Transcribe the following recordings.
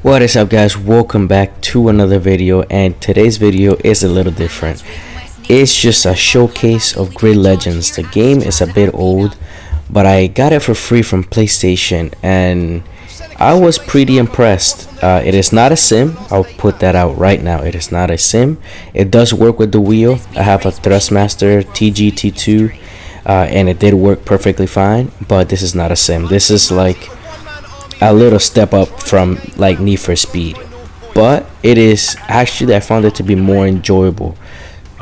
What is up, guys? Welcome back to another video, and today's video is a little different. It's just a showcase of Grid Legends. The game is a bit old, but I got it for free from PlayStation and I was pretty impressed. It is not a sim. I'll put that out right now. It is not a sim. It does work with the wheel. I have a Thrustmaster TGT2 and it did work perfectly fine, but this is not a sim. This is like a little step up from like Need for Speed, but it is actually, I found it to be more enjoyable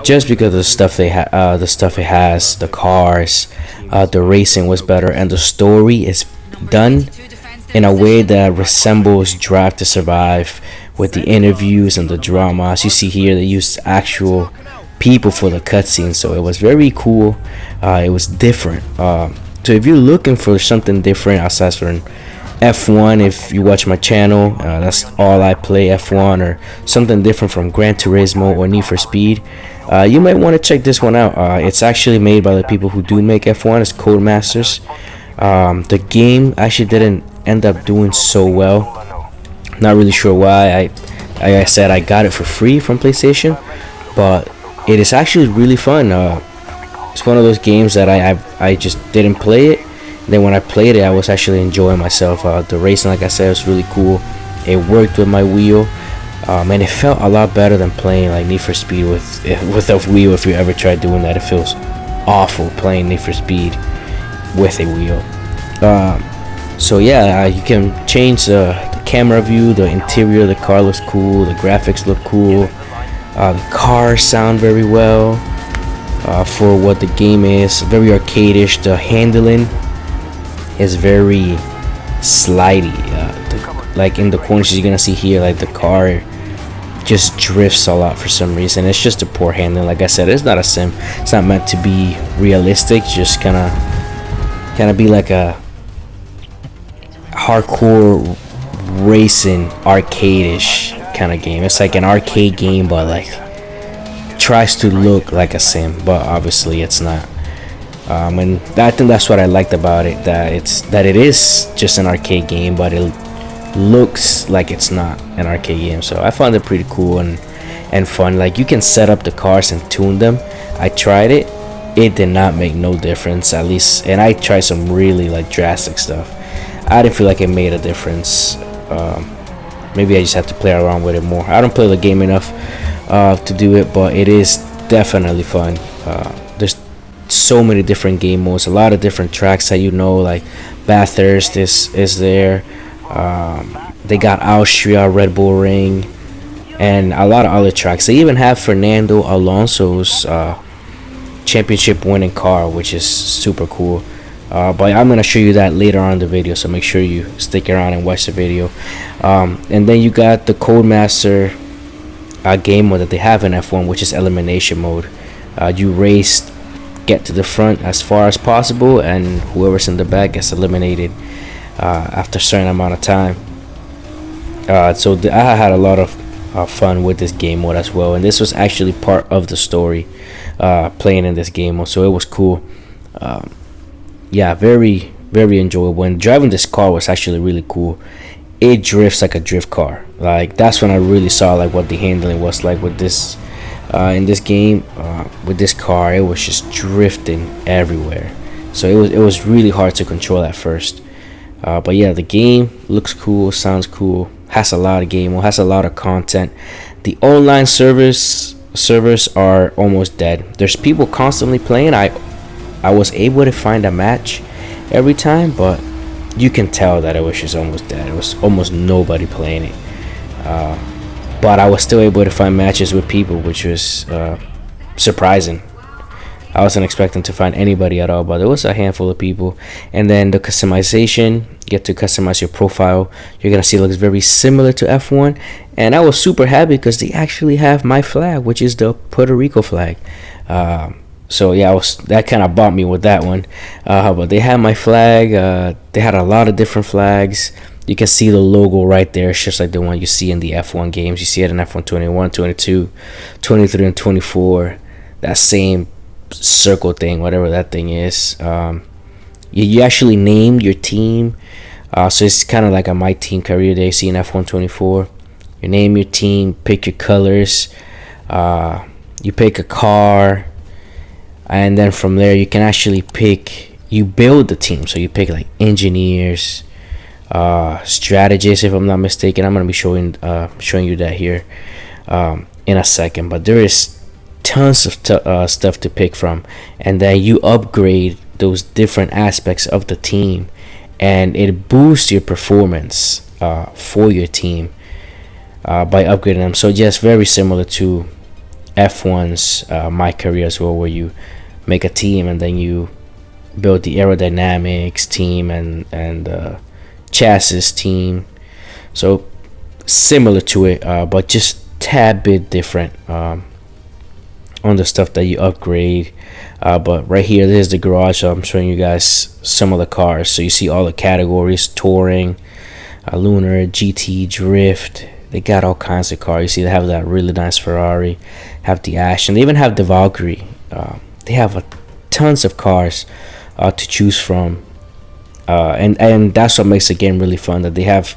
just because of the stuff the stuff it has, the cars, the racing was better, and the story is done in a way that resembles Drive to Survive with the interviews and the drama. As you see here, they used actual people for the cutscenes, so it was very cool. It was different. So if you're looking for something different outside from F1, if you watch my channel, that's all I play, F1 or something different from Gran Turismo or Need for Speed, you might want to check this one out. It's actually made by the people who do make F1. It's Codemasters. The game actually didn't end up doing so well. Not really sure why. Like I said, I got it for free from PlayStation, but it is actually really fun. It's one of those games that I just didn't play it. Then when I played it, I was actually enjoying myself. The racing, like I said, was really cool. It worked with my wheel, and it felt a lot better than playing like Need for Speed with a wheel. If you ever tried doing that, it feels awful playing Need for Speed with a wheel. So yeah, you can change the camera view, the interior of the car looks cool, the graphics look cool, the cars sound very well for what the game is. Very arcadish. The handling is very slidey. Like in the corners you're gonna see here, like the car just drifts a lot for some reason. It's just a poor handling. Like I said, it's not a sim. It's not meant to be realistic. Just kind of be like a hardcore racing arcade-ish kind of game. It's like an arcade game, but like tries to look like a sim, but obviously it's not. And I think that's what I liked about it, that it is just an arcade game, but it looks like it's not an arcade game. So I found it pretty cool and fun. Like, you can set up the cars and tune them. I tried it. It did not make no difference, at least, and I tried some really like drastic stuff. I didn't feel like it made a difference. Maybe I just have to play around with it more. I don't play the game enough to do it, but it is definitely fun. There's so many different game modes, a lot of different tracks that like Bathurst is there. They got Austria, Red Bull Ring, and a lot of other tracks. They even have Fernando Alonso's championship winning car, which is super cool. But I'm gonna show you that later on in the video, so make sure you stick around and watch the video. And then you got the Codemaster game mode that they have in F1, which is elimination mode. You race, get to the front as far as possible, and whoever's in the back gets eliminated after a certain amount of time. So I had a lot of fun with this game mode as well, and this was actually part of the story, playing in this game mode, so it was cool. Yeah, very very enjoyable, and driving this car was actually really cool. It drifts like a drift car. Like, that's when I really saw like what the handling was like with this in this game. With this car, it was just drifting everywhere, so it was really hard to control at first. But yeah, the game looks cool, sounds cool, has a lot of game mode, has a lot of content. The online servers are almost dead. There's people constantly playing. I was able to find a match every time, but you can tell that it was just almost dead. It was almost nobody playing it. But I was still able to find matches with people, which was surprising. I wasn't expecting to find anybody at all, but there was a handful of people. And then the customization, you get to customize your profile. You're gonna see it looks very similar to F1, and I was super happy because they actually have my flag, which is the Puerto Rico flag. So yeah, that kind of bought me with that one. But they had my flag. They had a lot of different flags. You can see the logo right there. It's just like the one you see in the F1 games. You see it in F1 21, 22, 23, and 24. That same circle thing, whatever that thing is. You actually named your team So it's kind of like a My Team career day. See in F124, you name your team, pick your colors, you pick a car, and then from there you can actually you build the team. So you pick like engineers, strategists, if I'm not mistaken. I'm gonna be showing you that here in a second. But there is tons of stuff to pick from, and then you upgrade those different aspects of the team, and it boosts your performance for your team by upgrading them. So just very similar to F1's My Career as well, where you make a team and then you build the aerodynamics team and chassis team. So similar to it, but just tad bit different on the stuff that you upgrade. But right here, this is the garage, so I'm showing you guys some of the cars. So you see all the categories: touring, lunar, GT, drift. They got all kinds of cars. You see they have that really nice Ferrari, have the Aston, they even have the Valkyrie. They have tons of cars to choose from, and that's what makes the game really fun, that they have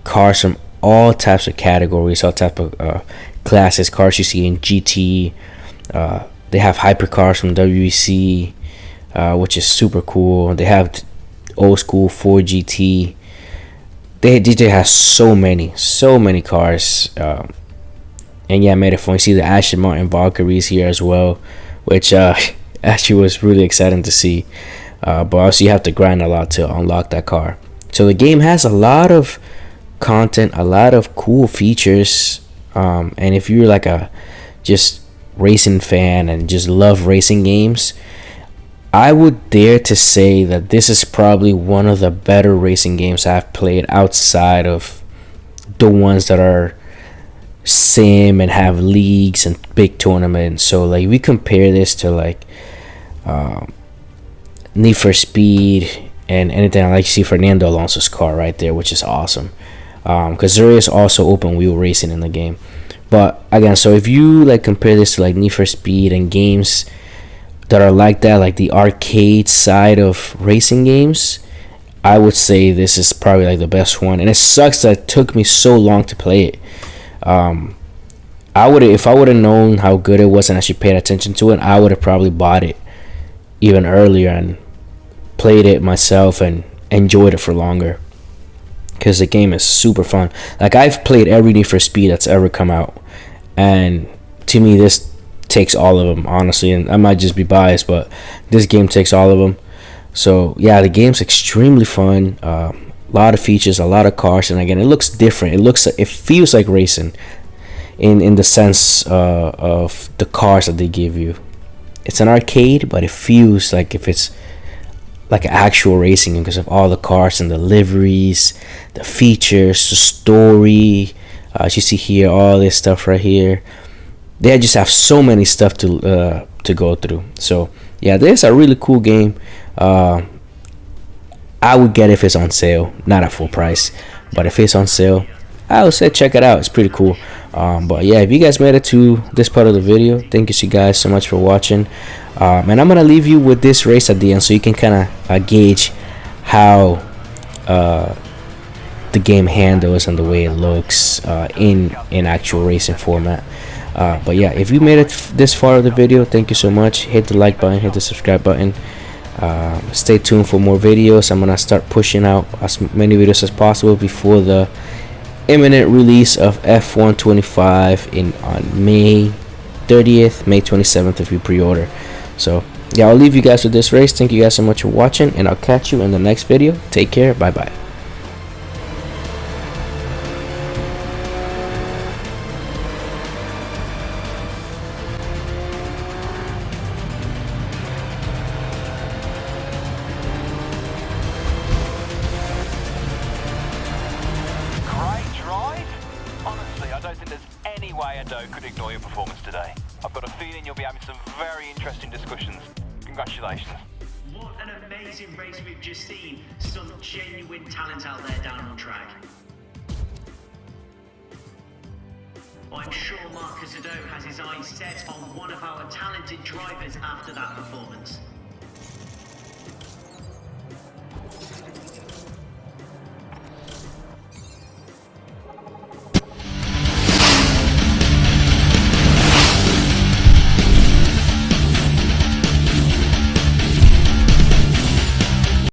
cars from all types of categories, all type of classes. Cars you see in GT, they have hypercars from WEC, which is super cool. They have old school Ford GT. DJ has so many cars, and yeah, made it fun. You see the Aston Martin Valkyries here as well, which actually was really exciting to see. But also you have to grind a lot to unlock that car. So the game has a lot of content, a lot of cool features, and if you're like a just racing fan and just love racing games, I would dare to say that this is probably one of the better racing games I've played outside of the ones that are sim and have leagues and big tournaments. So like we compare this to like Need for Speed and anything. I like to see Fernando Alonso's car right there, which is awesome, because there is also open wheel racing in the game. But again, so if you like compare this to like Need for Speed and games that are like that, like the arcade side of racing games, I would say this is probably like the best one. And it sucks that it took me so long to play it. If I would have known how good it was and actually paid attention to it, I would have probably bought it even earlier and played it myself and enjoyed it for longer, because the game is super fun. Like I've played every Need for Speed that's ever come out, and to me this takes all of them, honestly. And I might just be biased, but this game takes all of them. So yeah, the game's extremely fun. A lot of features, a lot of cars, and again, it looks different. It feels like racing in the sense of the cars that they give you. It's an arcade, but it feels like if it's like actual racing because of all the cars and the liveries, the features, the story. As you see here, all this stuff right here. They just have so many stuff to go through. So yeah, this is a really cool game. I would get it if it's on sale, not at full price, but if it's on sale, I would say check it out. It's pretty cool. But yeah, if you guys made it to this part of the video, thank you guys so much for watching. And I'm gonna leave you with this race at the end, so you can kind of gauge how the game handles and the way it looks in actual racing format. But yeah, if you made it this far of the video, thank you so much. Hit the like button, hit the subscribe button. Stay tuned for more videos. I'm gonna start pushing out as many videos as possible before the imminent release of F125 on May 30th, May 27th if you pre-order. So yeah, I'll leave you guys with this race. Thank you guys so much for watching, and I'll catch you in the next video. Take care. Bye bye. I don't think there's any way Ado could ignore your performance today. I've got a feeling you'll be having some very interesting discussions. Congratulations. What an amazing race we've just seen. Some genuine talent out there down on track. I'm sure Marcus Ado has his eyes set on one of our talented drivers after that performance.